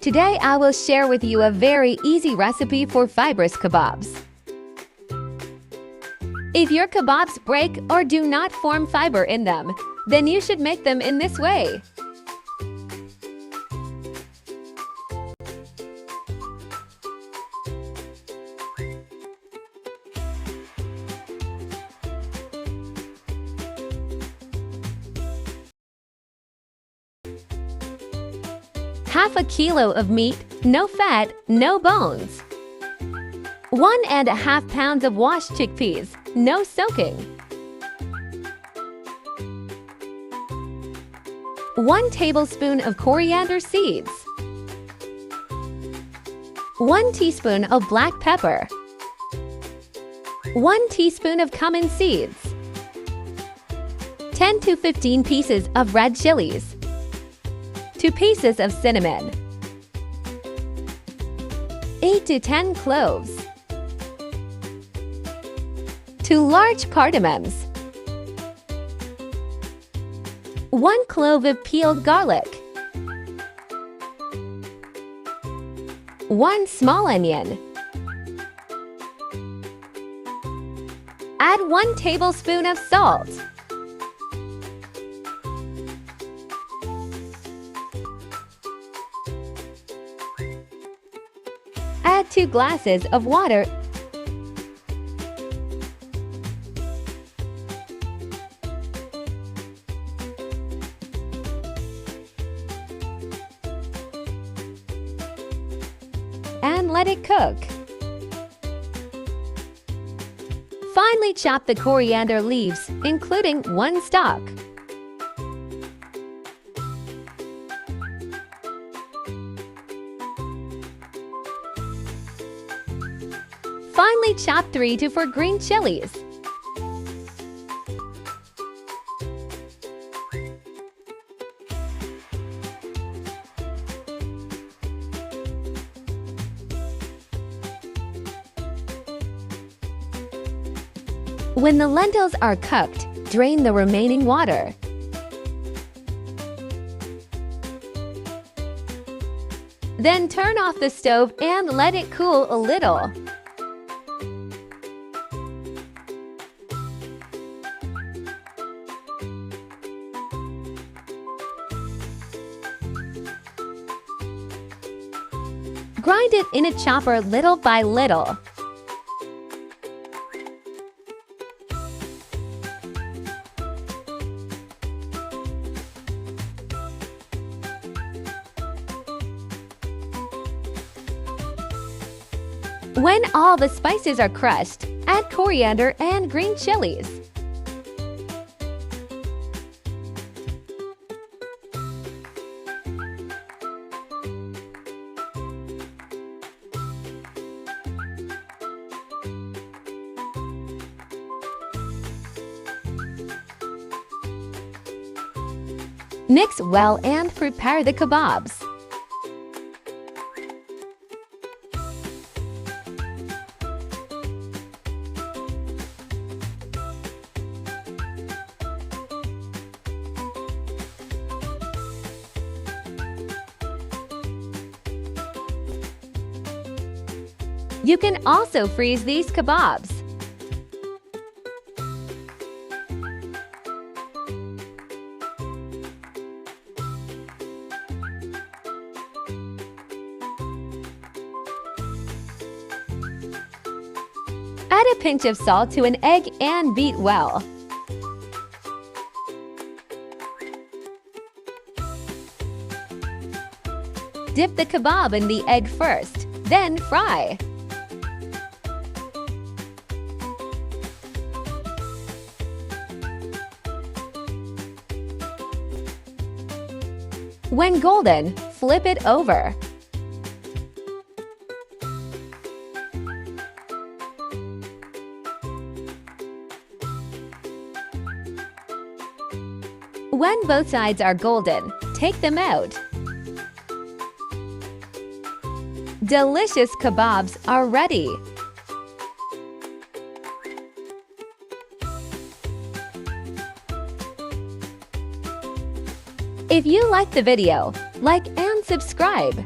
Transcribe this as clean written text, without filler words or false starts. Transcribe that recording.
Today I will share with you a very easy recipe for fibrous kebabs. If your kebabs break or do not form fiber in them, then you should make them in this way. Half a kilo of meat, no fat, no bones. 1.5 pounds of washed chickpeas, no soaking. 1 tablespoon of coriander seeds. 1 teaspoon of black pepper. 1 teaspoon of cumin seeds. 10 to 15 pieces of red chilies. 2 pieces of cinnamon. 8 to 10 cloves. 2 large cardamoms. 1 clove of peeled garlic. 1 small onion. Add 1 tablespoon of salt. Add 2 glasses of water. And let it cook. Finely chop the coriander leaves, including 1 stalk. Finely chop 3 to 4 green chilies. When the lentils are cooked, drain the remaining water. Then turn off the stove and let it cool a little. Grind it in a chopper little by little. When all the spices are crushed, add coriander and green chilies. Mix well and prepare the kebabs. You can also freeze these kebabs. Add a pinch of salt to an egg and beat well. Dip the kebab in the egg first, then fry. When golden, flip it over. When both sides are golden, take them out. Delicious kebabs are ready. If you like the video, like and subscribe.